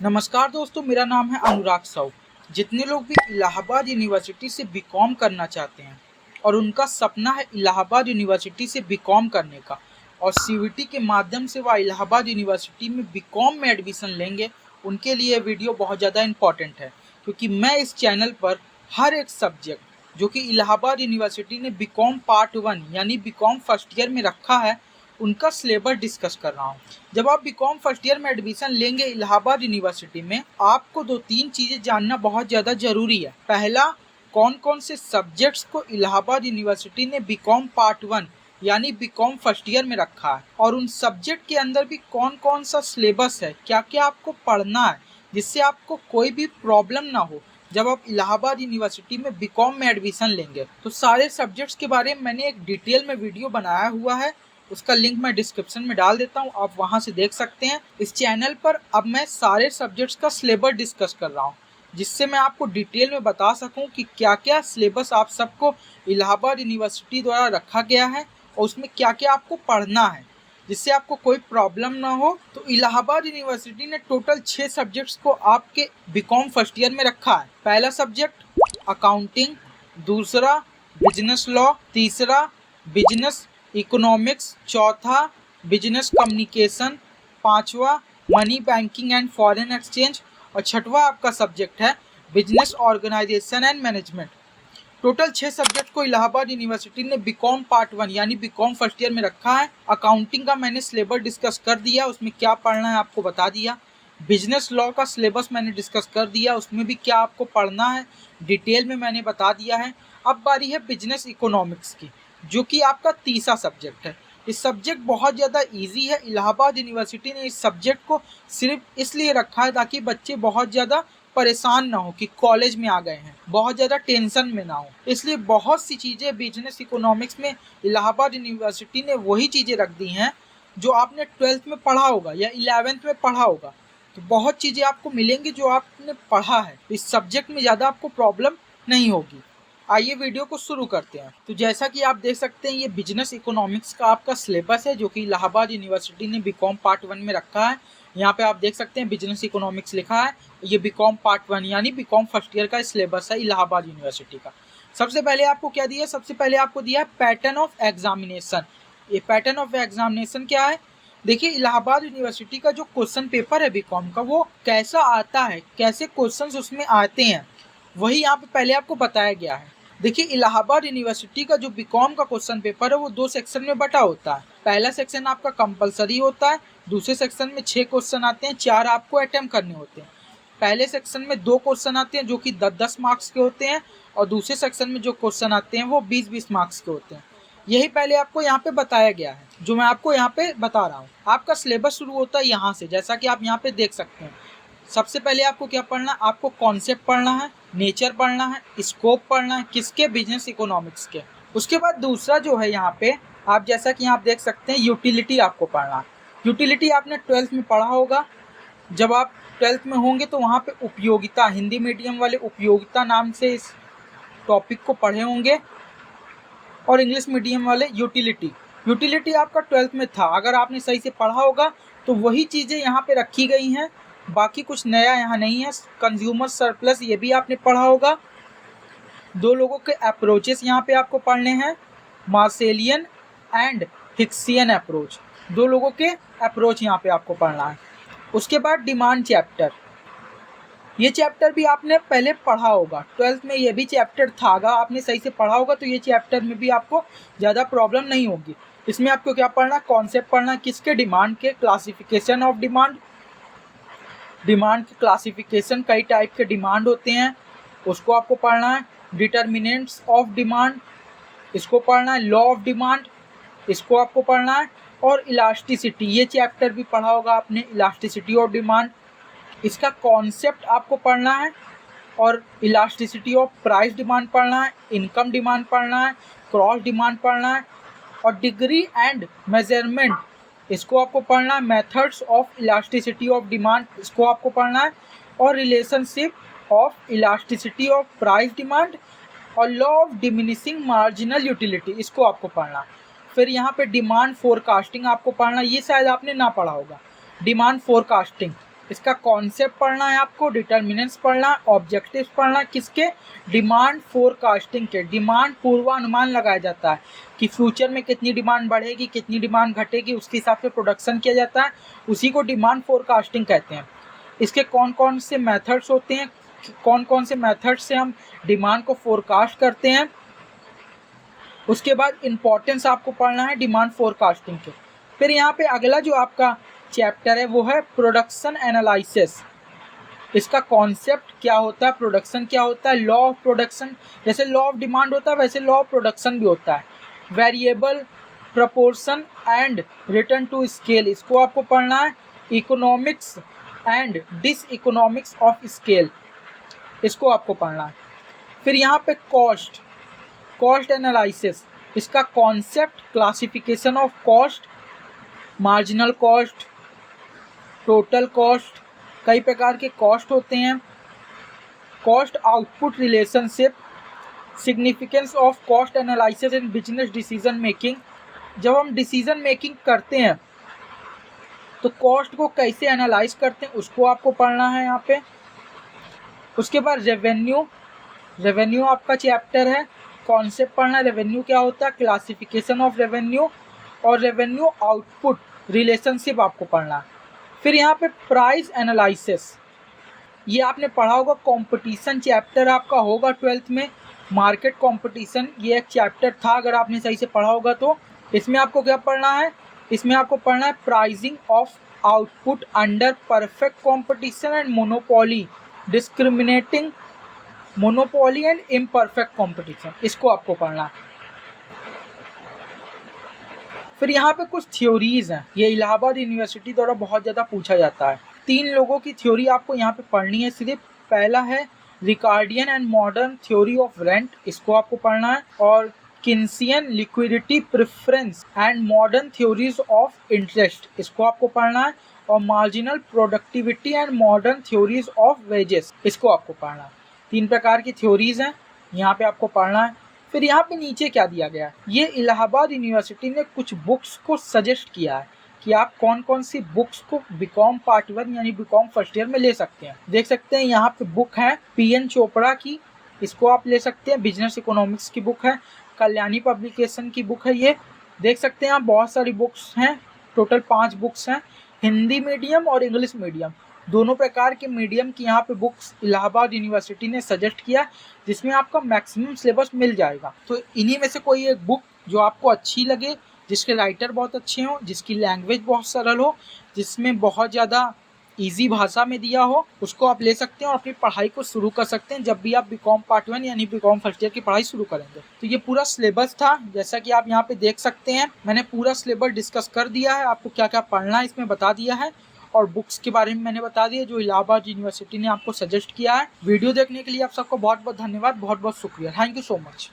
नमस्कार दोस्तों, मेरा नाम है अनुराग साहू। जितने लोग भी इलाहाबाद यूनिवर्सिटी से बीकॉम करना चाहते हैं और उनका सपना है इलाहाबाद यूनिवर्सिटी से बीकॉम करने का और सीवीटी के माध्यम से वह इलाहाबाद यूनिवर्सिटी में बीकॉम में एडमिशन लेंगे, उनके लिए ये वीडियो बहुत ज़्यादा इम्पॉर्टेंट है। क्योंकि मैं इस चैनल पर हर एक सब्जेक्ट जो कि इलाहाबाद यूनिवर्सिटी ने बीकॉम पार्ट 1 यानी बीकॉम फर्स्ट ईयर में रखा है, उनका सिलेबस डिस्कस कर रहा हूँ। जब आप बीकॉम फर्स्ट ईयर में एडमिशन लेंगे इलाहाबाद यूनिवर्सिटी में, आपको 2-3 चीज़ें जानना बहुत ज़्यादा ज़रूरी है। पहला, कौन कौन से सब्जेक्ट्स को इलाहाबाद यूनिवर्सिटी ने बीकॉम पार्ट 1 यानी बीकॉम फर्स्ट ईयर में रखा है और उन सब्जेक्ट के अंदर भी कौन कौन सा सिलेबस है, क्या क्या आपको पढ़ना है, जिससे आपको कोई भी प्रॉब्लम ना हो जब आप इलाहाबाद यूनिवर्सिटी में बीकॉम में एडमिशन लेंगे। तो सारे सब्जेक्ट्स के बारे में मैंने एक डिटेल में वीडियो बनाया हुआ है, उसका लिंक मैं डिस्क्रिप्शन में डाल देता हूँ, आप वहाँ से देख सकते हैं। इस चैनल पर अब मैं सारे सब्जेक्ट्स का सिलेबस डिस्कस कर रहा हूँ, जिससे मैं आपको डिटेल में बता सकूँ कि क्या क्या सिलेबस आप सबको इलाहाबाद यूनिवर्सिटी द्वारा रखा गया है और उसमें क्या क्या आपको पढ़ना है, जिससे आपको कोई प्रॉब्लम ना हो। तो इलाहाबाद यूनिवर्सिटी ने टोटल 6 सब्जेक्ट्स को आपके बीकॉम फर्स्ट ईयर में रखा है। पहला सब्जेक्ट अकाउंटिंग, दूसरा बिजनेस लॉ, तीसरा बिजनेस इकोनॉमिक्स, चौथा बिजनेस कम्युनिकेशन, पांचवा money banking and foreign exchange और छठवा आपका सब्जेक्ट है business organisation and management. Total 6 subject को इलाहाबाद यूनिवर्सिटी ने बीकॉम पार्ट 1 यानी बीकॉम फर्स्ट ईयर में रखा है। अकाउंटिंग का मैंने सिलेबस डिस्कस कर दिया, उसमें क्या पढ़ना है आपको बता दिया। बिजनेस लॉ का सिलेबस मैंने डिस्कस कर दिया, उसमें भी क्या आपको पढ़ना है डिटेल में मैंने बता दिया है। अब बारी है बिजनेस इकोनॉमिक्स की, जो कि आपका तीसरा सब्जेक्ट है। इस सब्जेक्ट बहुत ज़्यादा इजी है। इलाहाबाद यूनिवर्सिटी ने इस सब्जेक्ट को सिर्फ इसलिए रखा है ताकि बच्चे बहुत ज़्यादा परेशान ना हो कि कॉलेज में आ गए हैं, बहुत ज़्यादा टेंशन में ना हो। इसलिए बहुत सी चीज़ें बिजनेस इकोनॉमिक्स में इलाहाबाद यूनिवर्सिटी ने वही चीज़ें रख दी हैं जो आपने 12th में पढ़ा होगा या 11th में पढ़ा होगा। तो बहुत चीज़ें आपको मिलेंगी जो आपने पढ़ा है, इस सब्जेक्ट में ज़्यादा आपको प्रॉब्लम नहीं होगी। आइए वीडियो को शुरू करते हैं। तो जैसा कि आप देख सकते हैं, ये बिजनेस इकोनॉमिक्स का आपका सिलेबस है जो कि इलाहाबाद यूनिवर्सिटी ने बीकॉम पार्ट 1 में रखा है। यहाँ पे आप देख सकते हैं बिजनेस इकोनॉमिक्स लिखा है। ये बीकॉम पार्ट 1 यानी बीकॉम फर्स्ट ईयर का सिलेबस है इलाहाबाद यूनिवर्सिटी का। सबसे पहले आपको क्या दिया, सबसे पहले आपको दिया पैटर्न ऑफ एग्जामिनेशन। ये पैटर्न ऑफ एग्जामिनेशन क्या है? देखिए, इलाहाबाद यूनिवर्सिटी का जो क्वेश्चन पेपर है बीकॉम का, वो कैसा आता है, कैसे क्वेश्चंस उसमें आते हैं, वही यहाँ पे पहले आपको बताया गया है। देखिए, इलाहाबाद यूनिवर्सिटी का जो बीकॉम का क्वेश्चन पेपर है वो 2 सेक्शन में बटा होता है। पहला सेक्शन आपका कंपलसरी होता है, दूसरे सेक्शन में 6 क्वेश्चन आते हैं, 4 आपको अटेम्प्ट करने होते हैं। पहले सेक्शन में 2 क्वेश्चन आते हैं जो कि 10-10 मार्क्स के होते हैं और दूसरे सेक्शन में जो क्वेश्चन आते हैं वो 20-20 मार्क्स के होते हैं। यही पहले आपको यहाँ पे बताया गया है, जो मैं आपको यहाँ पे बता रहा हूँ। आपका सिलेबस शुरू होता है यहाँ से, जैसा कि आप यहाँ पे देख सकते हैं। सबसे पहले आपको क्या पढ़ना है? आपको कॉन्सेप्ट पढ़ना है, नेचर पढ़ना है, स्कोप पढ़ना है, किसके? बिजनेस इकोनॉमिक्स के। उसके बाद दूसरा जो है यहाँ पे, आप जैसा कि आप देख सकते हैं, यूटिलिटी आपको पढ़ना है। यूटिलिटी आपने 12th में पढ़ा होगा। जब आप 12th में होंगे तो वहाँ पे उपयोगिता, हिंदी मीडियम वाले उपयोगिता नाम से इस टॉपिक को पढ़े होंगे और इंग्लिश मीडियम वाले यूटिलिटी। यूटिलिटी आपका 12th में था, अगर आपने सही से पढ़ा होगा तो वही चीज़ें यहाँ पे रखी गई हैं, बाकी कुछ नया यहाँ नहीं है। कंज्यूमर सरप्लस ये भी आपने पढ़ा होगा। 2 लोगों के अप्रोचेस यहाँ पे आपको पढ़ने हैं, मार्सेलियन एंड हिक्सियन अप्रोच। 2 लोगों के अप्रोच यहाँ पे आपको पढ़ना है। उसके बाद डिमांड चैप्टर, ये चैप्टर भी आपने पहले पढ़ा होगा, 12th में ये भी चैप्टर था। अगर आपने सही से पढ़ा होगा तो ये चैप्टर में भी आपको ज़्यादा प्रॉब्लम नहीं होगी। इसमें आपको क्या पढ़ना? कॉन्सेप्ट पढ़ना, किसके? डिमांड के। क्लासिफिकेशन ऑफ डिमांड, डिमांड की क्लासिफिकेशन, कई टाइप के डिमांड होते हैं, उसको आपको पढ़ना है। डिटर्मिनेंट्स ऑफ डिमांड, इसको पढ़ना है। लॉ ऑफ डिमांड, इसको आपको पढ़ना है। और इलास्टिसिटी, ये चैप्टर भी पढ़ा होगा आपने, इलास्टिसिटी ऑफ डिमांड, इसका कॉन्सेप्ट आपको पढ़ना है। और इलास्टिसिटी ऑफ प्राइस डिमांड पढ़ना है, इनकम डिमांड पढ़ना है, क्रॉस डिमांड पढ़ना है और डिग्री एंड मेजरमेंट, इसको आपको पढ़ना है। Methods of elasticity of demand, इसको आपको पढ़ना है। और relationship of elasticity of price demand और law of diminishing marginal utility, इसको आपको पढ़ना है। फिर यहाँ पे डिमांड फोरकास्टिंग आपको पढ़ना, ये शायद आपने ना पढ़ा होगा। डिमांड फोरकास्टिंग, इसका कॉन्सेप्ट पढ़ना है आपको, डिटर्मिनेंट्स पढ़ना है, ऑब्जेक्टिव्स पढ़ना है, किसके, डिमांड फोरकास्टिंग के। डिमांड पूर्वानुमान लगाया जाता है कि फ्यूचर में कितनी डिमांड बढ़ेगी, कितनी डिमांड घटेगी, उसके हिसाब से प्रोडक्शन किया जाता है, उसी को डिमांड फोरकास्टिंग कहते हैं। इसके कौन कौन से मेथड्स होते हैं, कौन कौन से मेथड से हम डिमांड को फोरकास्ट करते हैं। उसके बाद इंपॉर्टेंस आपको पढ़ना है डिमांड फोरकास्टिंग के। फिर यहाँ पे अगला जो आपका चैप्टर है वो है प्रोडक्शन एनालिसिस। इसका कॉन्सेप्ट क्या होता है, प्रोडक्शन क्या होता है, लॉ ऑफ प्रोडक्शन, जैसे लॉ ऑफ डिमांड होता है वैसे लॉ ऑफ प्रोडक्शन भी होता है। Variable, proportion and return to scale, इसको आपको पढ़ना है। Economics and diseconomics of scale, इसको आपको पढ़ना है। फिर यहाँ पे कॉस्ट, कॉस्ट एनालिसिस, इसका concept, classification of cost, marginal cost, total cost, कई प्रकार के कॉस्ट होते हैं। Cost output relationship, significance of cost analysis in business decision making, जब हम डिसीजन मेकिंग करते हैं तो कॉस्ट को कैसे एनालाइज करते हैं उसको आपको पढ़ना है यहाँ पे। उसके बाद रेवेन्यू, रेवेन्यू आपका चैप्टर है, कॉन्सेप्ट पढ़ना है रेवेन्यू क्या होता है, क्लासिफिकेशन ऑफ रेवेन्यू और रेवेन्यू आउटपुट रिलेशनशिप आपको पढ़ना है। फिर यहाँ पे प्राइस एनालिसिस, ये आपने पढ़ा होगा, कंपटीशन चैप्टर आपका होगा 12th में, मार्केट कंपटीशन, ये एक चैप्टर था अगर आपने सही से पढ़ा होगा तो। इसमें आपको क्या पढ़ना है, इसमें आपको पढ़ना है pricing of output under perfect competition and monopoly, discriminating monopoly and imperfect competition, इसको आपको पढ़ना है। फिर यहाँ पे कुछ थ्योरीज हैं, ये इलाहाबाद यूनिवर्सिटी द्वारा बहुत ज़्यादा पूछा जाता है। 3 लोगों की थ्योरी आपको यहाँ पे पढ़नी है सिर्फ। पहला है Ricardian and modern theory of rent, इसको आपको पढ़ना है। और Keynesian liquidity preference and modern theories of interest, इसको आपको पढ़ना है। और marginal productivity and modern theories of wages, इसको आपको पढ़ना है। 3 प्रकार की थ्योरीज हैं, यहाँ पे आपको पढ़ना है। फिर यहाँ पे नीचे क्या दिया गया है, ये इलाहाबाद यूनिवर्सिटी ने कुछ बुक्स को सजेस्ट किया है कि आप कौन कौन सी बुक्स को बीकॉम पार्ट 1 यानी बीकॉम फर्स्ट ईयर में ले सकते हैं। देख सकते हैं यहाँ पे बुक है PN चोपड़ा की, इसको आप ले सकते हैं। बिजनेस इकोनॉमिक्स की बुक है, कल्याणी पब्लिकेशन की बुक है, ये देख सकते हैं आप। बहुत सारी बुक्स हैं, टोटल 5 बुक्स हैं, हिंदी मीडियम और इंग्लिश मीडियम, दोनों प्रकार के मीडियम की यहाँ पे बुक्स इलाहाबाद यूनिवर्सिटी ने सजेस्ट किया, जिसमें आपका मैक्सिमम सिलेबस मिल जाएगा। तो इन्हीं में से कोई एक बुक जो आपको अच्छी लगे, जिसके राइटर बहुत अच्छे हों, जिसकी लैंग्वेज बहुत सरल हो, जिसमें बहुत ज़्यादा इजी भाषा में दिया हो, उसको आप ले सकते हैं और अपनी पढ़ाई को शुरू कर सकते हैं जब भी आप बीकॉम पार्ट 1 यानी बीकॉम फर्स्ट ईयर की पढ़ाई शुरू करेंगे। तो ये पूरा सिलेबस था, जैसा कि आप यहाँ पे देख सकते हैं। मैंने पूरा सिलेबस डिस्कस कर दिया है, आपको क्या क्या पढ़ना है इसमें बता दिया है, और बुक्स के बारे में मैंने बता दिया जो इलाहाबाद यूनिवर्सिटी ने आपको सजेस्ट किया है। वीडियो देखने के लिए आप सबको बहुत बहुत धन्यवाद, बहुत बहुत शुक्रिया। Thank you so much.